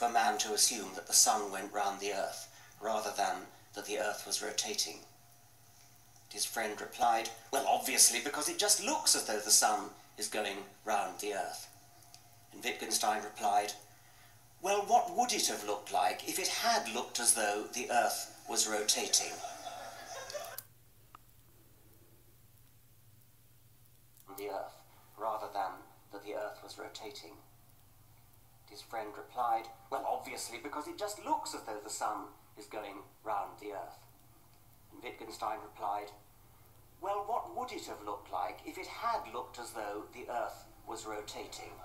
for man to assume that the sun went round the earth, rather than that the earth was rotating? His friend replied, "Well, obviously, because it just looks as though the sun is going round the earth." And Wittgenstein replied, "Well, what would it have looked like if it had looked as though the earth was rotating?" The earth, rather than that the earth was rotating. His friend replied, "Well, obviously, because it just looks as though the sun is going round the earth." And Wittgenstein replied, "Well, what would it have looked like if it had looked as though the earth was rotating?"